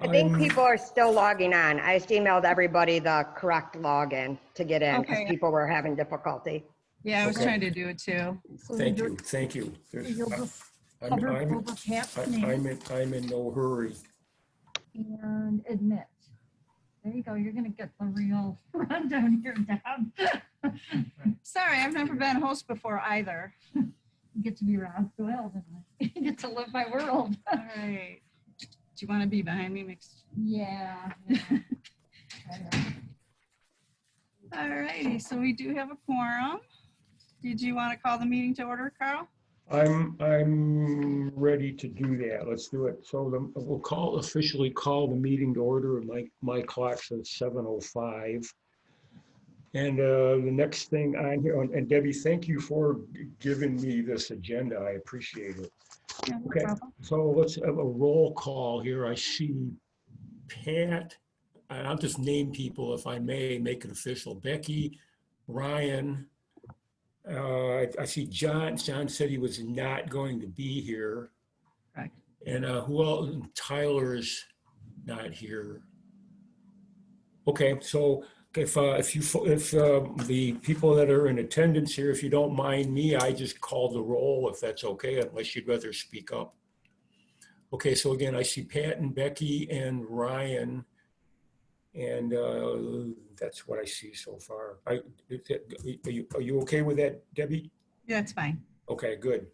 I think I'm, people are still logging on. I just emailed everybody the correct login to get in because Okay. people were having difficulty. Yeah, I was Okay. trying to do it too. So thank you'll- you, thank you. There's- You'll just I'm, hover I'm, over Pat's name I'm in no hurry. and admit. There you go. You're gonna get the real rundown here, Deb. Sorry, I've never been a host before either. You get to be Rob Doyle tonight. You get to live my world. All right. Do you want to be behind me mixed? Yeah. All righty, so we do have a quorum. Did you want to call the meeting to order, Carl? I'm ready to do that. Let's do it. So we'll officially call the meeting to order. My clock says 7:05. And the next thing on here, and Debbie, thank you for giving me this agenda. I appreciate it. Yeah, no Okay, problem. so let's have a roll call here. I see Pat, and I'll just name people if I may, make it official. Becky, Ryan, I see John. John said he was not going to be here. Correct. And who else? Tyler's not here. Okay, so if the people that are in attendance here, if you don't mind me, I just call the roll if that's okay, unless you'd rather speak up. Okay, so again, I see Pat and Becky and Ryan, and that's what I see so far. Are you okay with that, Debbie? Yeah, that's fine. Okay, good.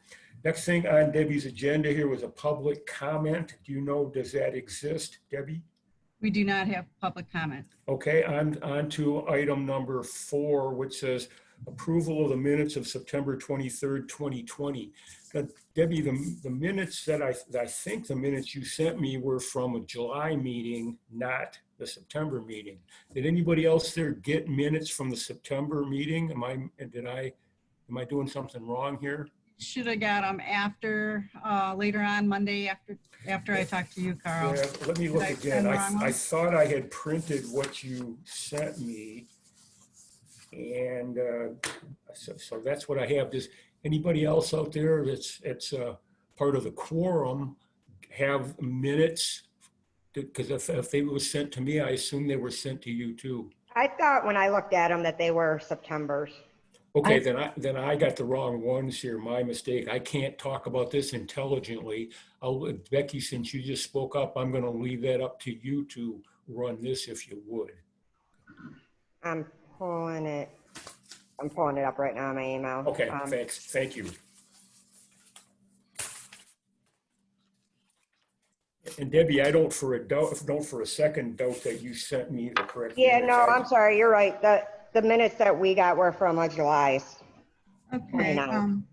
Next thing on Debbie's agenda here was a public comment. Do you know, does that exist, Debbie? We do not have public comment. Okay, on to item number 4, which says approval of the minutes of September 23rd, 2020. Now, Debbie, the minutes that I think the minutes you sent me were from a July meeting, not the September meeting. Did anybody else there get minutes from the September meeting? Am I doing something wrong here? Should have got them after, later on Monday after I talked to you, Carl. Yeah, let me look Did I again. send the wrong I one? thought I had printed what you sent me. And so that's what I have. Does anybody else out there that's part of the quorum have minutes? Because if they were sent to me, I assume they were sent to you too. I thought when I looked at them that they were September's. Okay, then I got the wrong ones here. My mistake. I can't talk about this intelligently. Becky, since you just spoke up, I'm going to leave that up to you to run this if you would. I'm pulling it up right now in my email. Okay, thanks. Thank you. And Debbie, I don't for a second doubt that you sent me the correct. Yeah, minutes. no, I'm sorry. You're right. The minutes that we got were from July's. Okay, 29.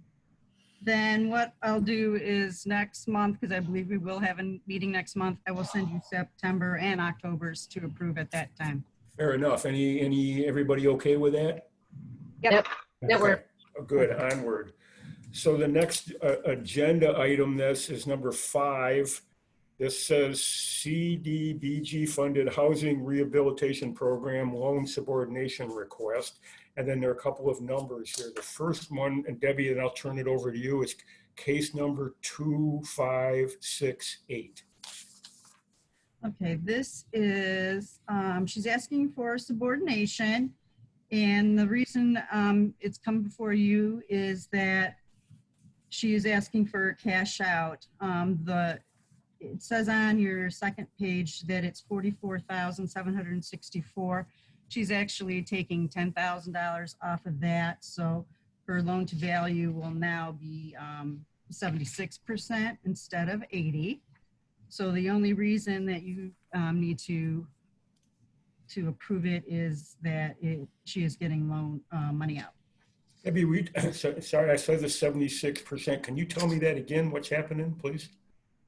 then what I'll do is next month, because I believe we will have a meeting next month, I will send you September and October's to approve at that time. Fair enough. Everybody okay with that? Yep. Okay. Good, onward. So the next agenda item, this is number 5. This says CDBG-funded Housing Rehabilitation Program Loan Subordination Request. And then there are a couple of numbers here. The first one, and Debbie, and I'll turn it over to you, is case number 2568. Okay, this is, she's asking for subordination. And the reason it's come before you is that she is asking for cash out. It says on your second page that it's $44,764. She's actually taking $10,000 off of that. So her loan to value will now be 76% instead of 80. So the only reason that you need to approve it is that she is getting loan money out. Debbie, sorry, I said the 76%. Can you tell me that again? What's happening, please?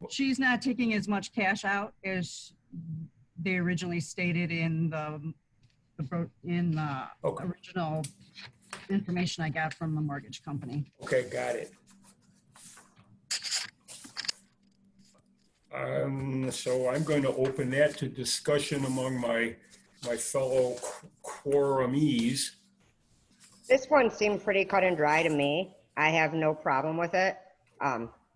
She's not taking as much cash out as they originally stated in the Okay. original information I got from the mortgage company. Okay, got it. So I'm going to open that to discussion among my fellow quorumees. This one seemed pretty cut and dry to me. I have no problem with it.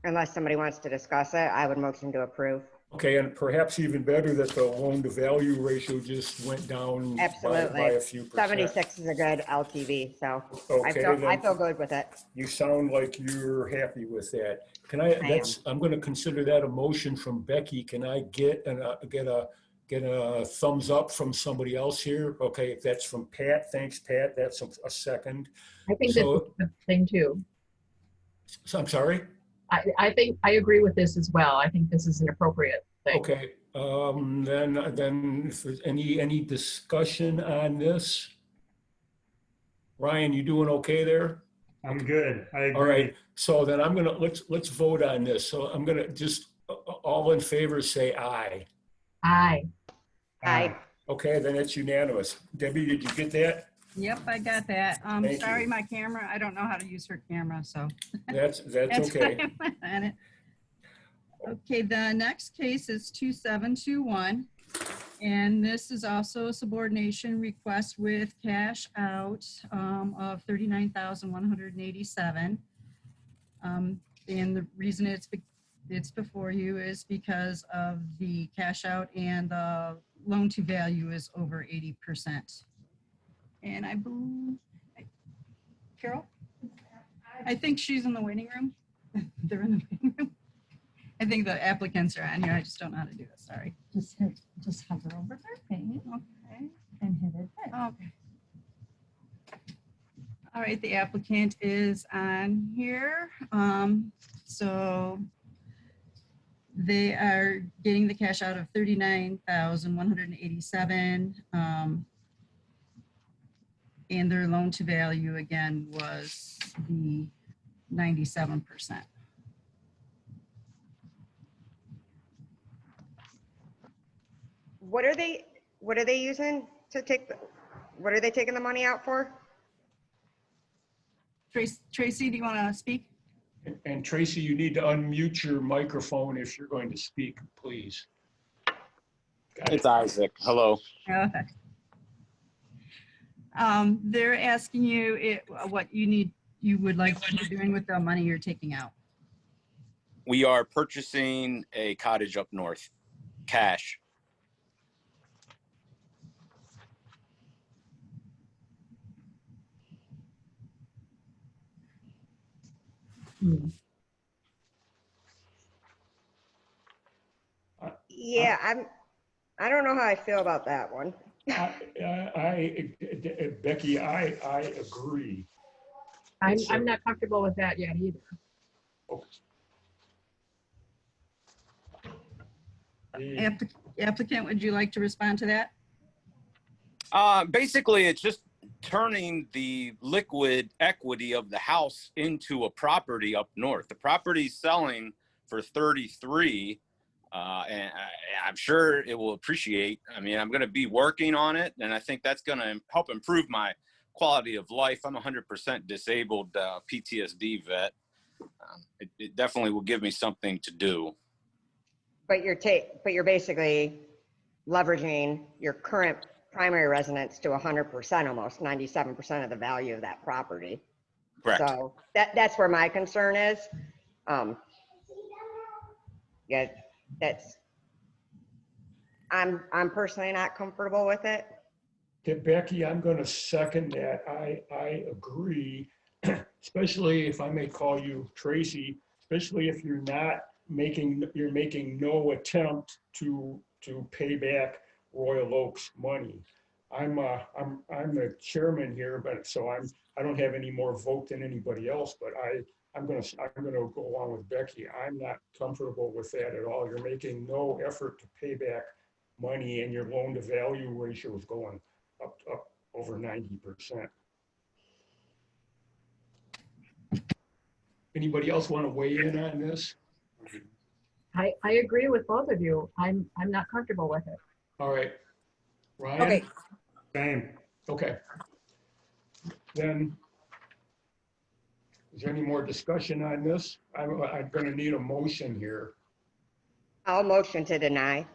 Unless somebody wants to discuss it, I would motion to approve. Okay, and perhaps even better that the loan to value ratio just went down by Absolutely. a few percent. 76 is a good LTV, so Okay, I then feel good with it. you sound like you're happy with that. Can I am. I'm going to consider that a motion from Becky. Can I get a thumbs up from somebody else here? Okay, if that's from Pat, thanks, Pat. That's a second. I think that's So, a good thing too. so I'm sorry? I think I agree with this as well. I think this is an appropriate thing. Okay, then if there's any discussion on this? Ryan, you doing okay there? I'm good. I agree. All right, so then let's vote on this. So I'm gonna just, all in favor, say aye. Aye. I, Okay, then it's unanimous. Debbie, did you get that? Yep, I got that. Thank Sorry, you. my camera, I don't know how to use her camera, so. That's That's okay. why I'm on it. Okay, the next case is 2721. And this is also a subordination request with cash out of 39,187. And the reason it's before you is because of the cash out and the loan to value is over 80%. And I believe, Carol? I think she's in the waiting room. They're in the waiting room. I think the applicants are on here. I just don't know how to do it. Sorry. Just hover over their face Okay. and hit it. Okay. All right, the applicant is on here. So they are getting the cash out of 39,187. And their loan to value again was the 97%. what are they using to take, what are they taking the money out for? Tracy, do you want to speak? And Tracy, you need to unmute your microphone if you're going to speak, please. It's Isaac. Hello. Okay. They're asking you what you would like to be doing with the money you're taking out. We are purchasing a cottage up north, cash. Yeah, I don't know how I feel about that one. Becky, I agree. I'm not comfortable with that yet either. Applicant, would you like to respond to that? Basically, it's just turning the liquid equity of the house into a property up north. The property's selling for 33, and I'm sure it will appreciate. I mean, I'm going to be working on it, and I think that's going to help improve my quality of life. I'm 100% disabled PTSD vet. It definitely will give me something to do. But you're basically leveraging your current primary residence to 100%, almost 97% of the value of that property. Correct. So that's where my concern is. Yeah, I'm personally not comfortable with it. Okay, Becky, I'm going to second that. I agree, especially if I may call you Tracy, especially if you're making no attempt to pay back Royal Oak's money. I'm the chairman here, but so I don't have any more vote than anybody else, but I'm gonna go along with Becky. I'm not comfortable with that at all. You're making no effort to pay back money, and your loan to value ratio is going up over 90%. Anybody else want to weigh in on this? I agree with both of you. I'm not comfortable with it. All right, Ryan? Okay, Same. Okay. Then, is there any more discussion on this? I'm going to need a motion here. I'll motion to deny.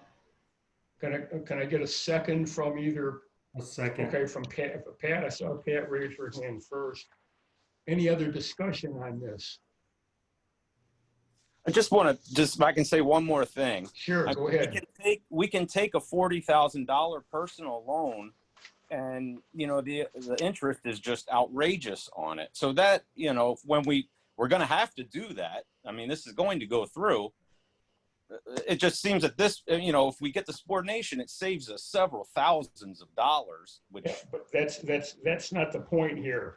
Can I get a second from either? A second. Okay, from Pat. Pat, I saw Pat raise her hand first. Any other discussion on this? I just want to if I can say one more thing. Sure, go ahead. We can take a $40,000 personal loan, and the interest is just outrageous on it. So that when we're going to have to do that. I mean, this is going to go through. It just seems that this, if we get the subordination, it saves us several thousands of dollars. Which, Yeah, but that's not the point here.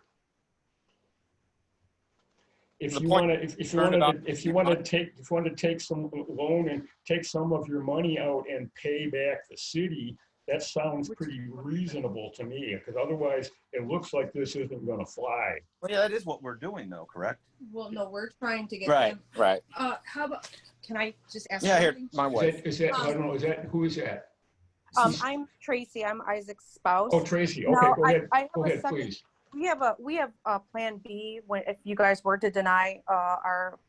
If you want to take some loan and take some of your money out and pay back the city, that sounds pretty reasonable to me, because otherwise it looks like this isn't going to fly. well, yeah, that is what we're doing, though, correct? Well, no, we're trying to get Right, them. right. How about, can I just ask? Yeah, here, something? my wife. Is that I don't know, who is that? I'm Tracy. I'm Isaac's spouse. Oh, Tracy. Okay, Now, go ahead. I have Go a ahead, second- please. We have a plan B if you guys were to deny our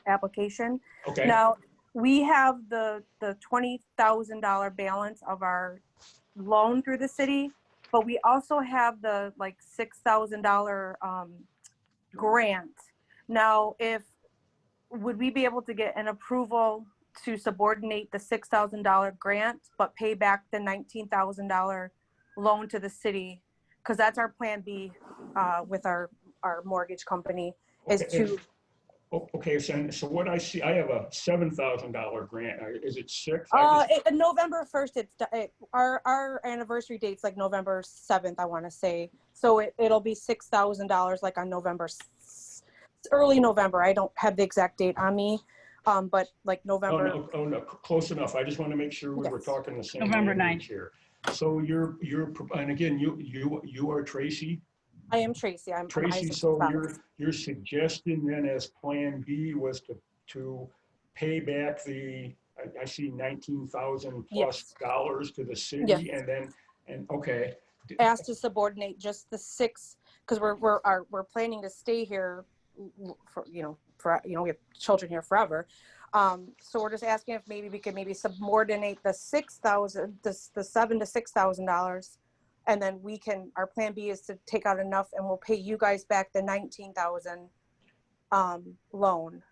application. Okay. Now, we have the $20,000 balance of our loan through the city, but we also have the like $6,000 grant. Now, would we be able to get an approval to subordinate the $6,000 grant, but pay back the $19,000 loan to the city? Because that's our plan B with our mortgage company is to. Okay, so what I see, I have a $7,000 grant. Is it six? November 1st, our anniversary date's like November 7th, I want to say. So it'll be $6,000 like on early November. I don't have the exact date on me, but like November. No, close enough. I just want to make sure we were Yes. talking the same November language here. So and again, you are Tracy? I am Tracy. I'm Tracy, Isaac's so spouse. your suggestion then as Plan B was to pay back I see 19,000 plus Yes. dollars to the city, Yes. and okay. Asked to subordinate just the six, because we're planning to stay here for we have children here forever. So we're just asking if maybe we could subordinate the $6,000, the $7,000 to $6,000, and then our plan B is to take out enough, and we'll pay you guys back the $19,000 loan.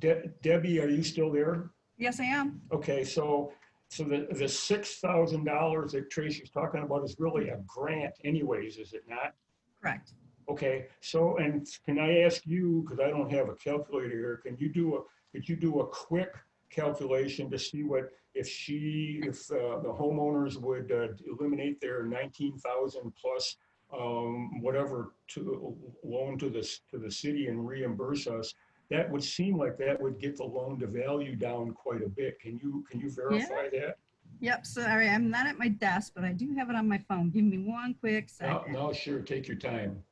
Debbie, are you still there? Yes, I am. Okay, so the $6,000 that Tracy's talking about is really a grant anyways, is it not? Correct. Okay, so, and can I ask you, because I don't have a calculator here, could you do a quick calculation to see if the homeowners would eliminate their 19,000 plus whatever loan to the city and reimburse us? That would seem like that would get the loan to value down quite a bit. Can you verify that? Yep. Sorry, I'm not at my desk, but I do have it on my phone. Give me one quick second. No, sure, take your time.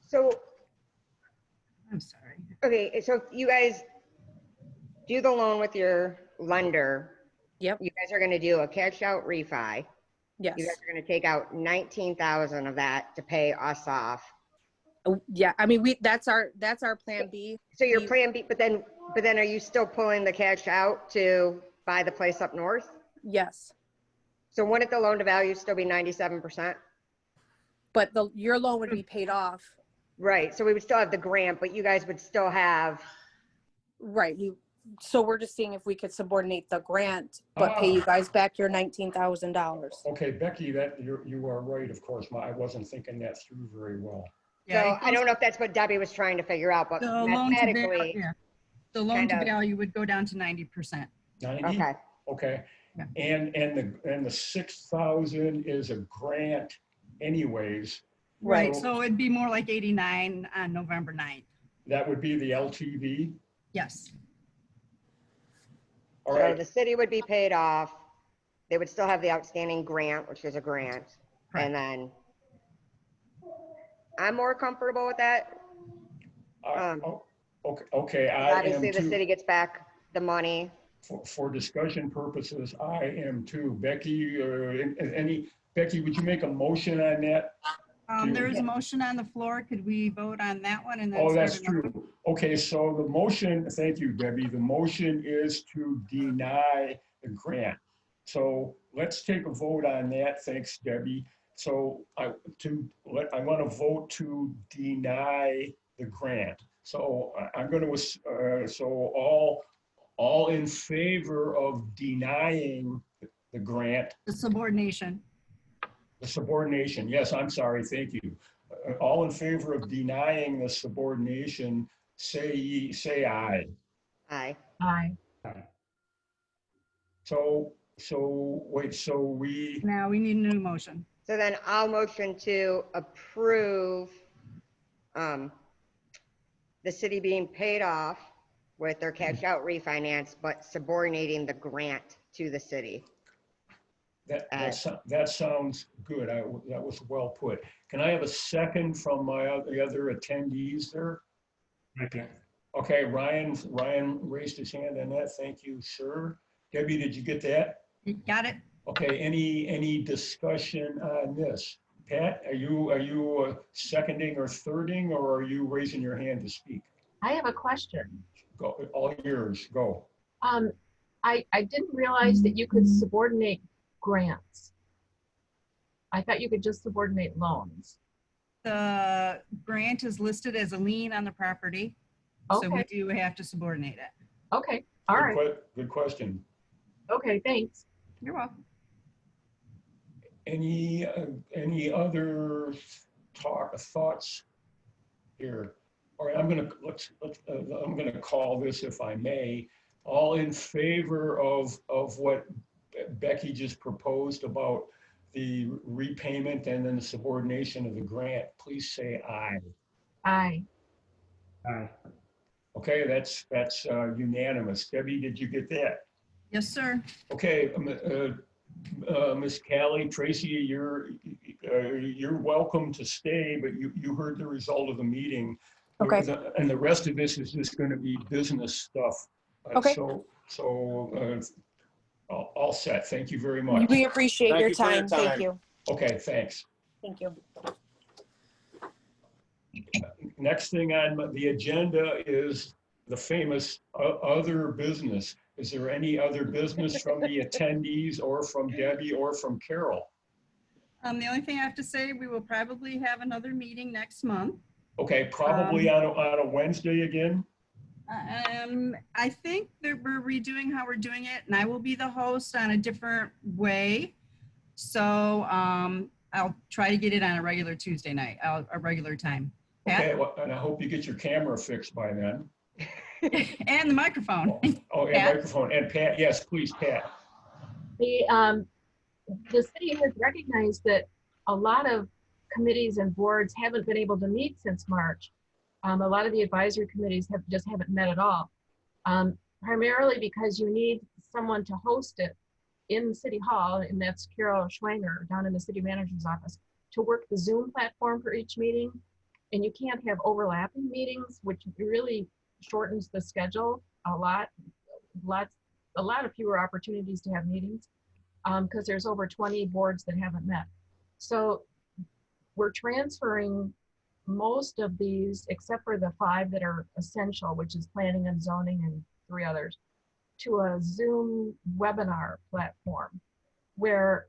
So, I'm sorry. okay, so you guys do the loan with your lender. Yep. You guys are gonna do a cash out refi. Yes. You guys are gonna take out 19,000 of that to pay us off. Yeah. I mean, that's our plan B. So your plan B, but then are you still pulling the cash out to buy the place up north? Yes. So wouldn't the loan to value still be 97%? But your loan would be paid off. Right, so we would still have the grant, but you guys would still have, Right. So we're just seeing if we could subordinate the grant, but pay you guys back your $19,000. Okay, Becky, that you are right, of course. I wasn't thinking that through very well. so I don't know if that's what Debbie was trying to figure out, but The loan to value, mathematically, the loan to kind of- value would go down to 90%. 90? okay. Okay. Yeah. And the 6,000 is a grant anyways. Right. So it'd be more like 89 on November 9th. That would be the LTV. Yes. All So right. the city would be paid off. They would still have the outstanding grant, which is a grant. Correct. And then I'm more comfortable with that. Okay, I am Obviously, the too. city gets back the money. For discussion purposes, I am too. Becky, Becky, would you make a motion on that? There is a motion on the floor. Could we vote on that one and then? Oh, start that's another? true. Okay, so the motion, thank you, Debbie. The motion is to deny the grant. So let's take a vote on that. Thanks, Debbie. So I want to vote to deny the grant. So I'm going to, so all in favor of denying the grant, The subordination. the subordination. Yes, I'm sorry. Thank you. All in favor of denying the subordination, say aye. Aye. Aye. So wait, so we, Now we need a new motion. So then I'll motion to approve the city being paid off with their cash out refinance, but subordinating the grant to the city. that sounds good. That was well put. Can I have a second from the other attendees there? Second. Okay, Ryan raised his hand on that. Thank you, sir. Debbie, did you get that? You got it? Okay, any discussion on this? Pat, are you seconding or thirding, or are you raising your hand to speak? I have a question. Go, all yours, go. I didn't realize that you could subordinate grants. I thought you could just subordinate loans. The grant is listed as a lien on the property. So we Okay, do have to subordinate it. okay, all right. Good question. Okay, thanks. You're welcome. Any other thoughts here? All right, I'm gonna call this, if I may, all in favor of what Becky just proposed about the repayment and then the subordination of the grant, please say aye. Aye. Aye. Okay, that's unanimous. Debbie, did you get that? Yes, sir. Okay, Ms. Callie, Tracy, you're welcome to stay, but you heard the result of the meeting. Okay. And the rest of this is just going to be business stuff. Okay. So all set. Thank you very much. We appreciate Thank your you for your time. Thank time. you. Okay, thanks. Thank you. Next thing on the agenda is the famous other business. Is there any other business from the attendees or from Debbie or from Carol? The only thing I have to say, we will probably have another meeting next month. Okay, probably on a Wednesday again? I think that we're redoing how we're doing it, and I will be the host on a different way. So I'll try to get it on a regular Tuesday night, a regular time. Pat? Okay, well, and I hope you get your camera fixed by then. And the microphone. Oh, and Pat? microphone. And Pat, yes, please, Pat. The city has recognized that a lot of committees and boards haven't been able to meet since March. A lot of the advisory committees haven't met at all. Primarily because you need someone to host it in City Hall, and that's Carol Schwanger down in the city manager's office, to work the Zoom platform for each meeting. And you can't have overlapping meetings, which really shortens the schedule a lot of fewer opportunities to have meetings, because there's over 20 boards that haven't met. So we're transferring most of these, except for the 5 that are essential, which is planning and zoning and 3 others, to a Zoom webinar platform where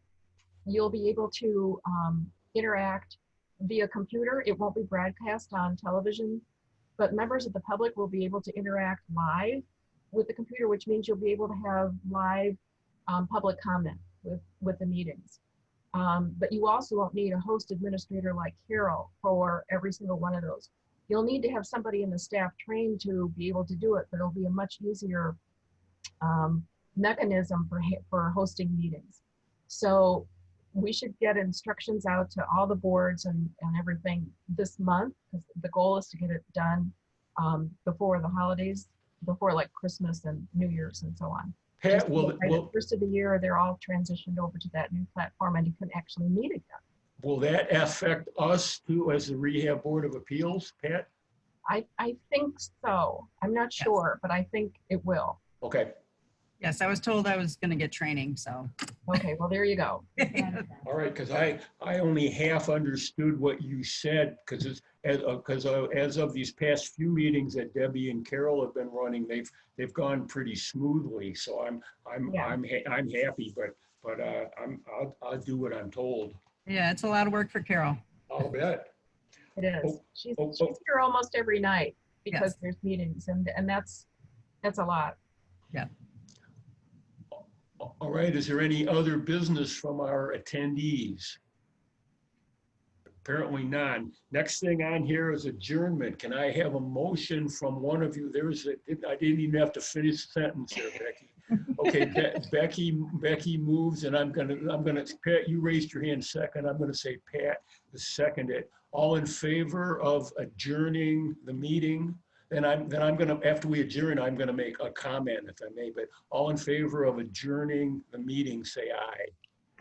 you'll be able to interact via computer. It won't be broadcast on television, but members of the public will be able to interact live with the computer, which means you'll be able to have live public comment with the meetings. But you also won't need a host administrator like Carol for every single one of those. You'll need to have somebody in the staff trained to be able to do it, but it'll be a much easier mechanism for hosting meetings. So we should get instructions out to all the boards and everything this month, because the goal is to get it done before the holidays, before like Christmas and New Year's and so on. Pat, The first of the year, they're all transitioned over to that new platform and you can actually meet again. will that affect us too as the Rehab Board of Appeals, Pat? I think so. I'm not sure, but I think it will. Okay, Yes, I was told I was going to get training, so. Okay, well, there you go. All right, because I only half understood what you said, because as of these past few meetings that Debbie and Carol have been running, they've gone pretty smoothly. So I'm Yeah. happy, but I'll do what I'm told. Yeah, it's a lot of work for Carol. I'll bet. It is. Oh, She's oh, she's here almost every night because Yes. there's meetings, and that's a lot. All right, is there any other business from our attendees? Apparently none. Next thing on here is adjournment. Can I have a motion from one of you? I didn't even have to finish the sentence there, Becky. Okay, Becky moves, and I'm gonna, Pat, you raised your hand second. I'm gonna say Pat to second it. All in favor of adjourning the meeting? Then I'm gonna, after we adjourn, I'm gonna make a comment if I may, but all in favor of adjourning the meeting, say aye.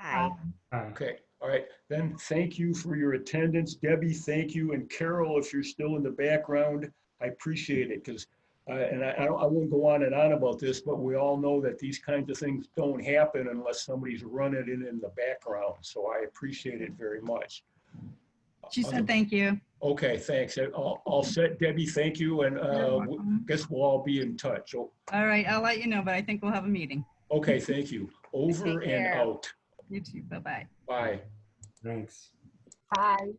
Aye. Aye. Okay, all right, then thank you for your attendance. Debbie, thank you, and Carol, if you're still in the background, I appreciate it, because, and I won't go on and on about this, but we all know that these kinds of things don't happen unless somebody's running it in the background, so I appreciate it very much. She said thank you. Okay, thanks. All set, Debbie, thank you, and welcome. guess we'll all be in touch. Oh, All right, I'll let you know, but I think we'll have a meeting. okay, thank you. Over Take and care. out. You too. Bye-bye. Bye. Thanks. Bye.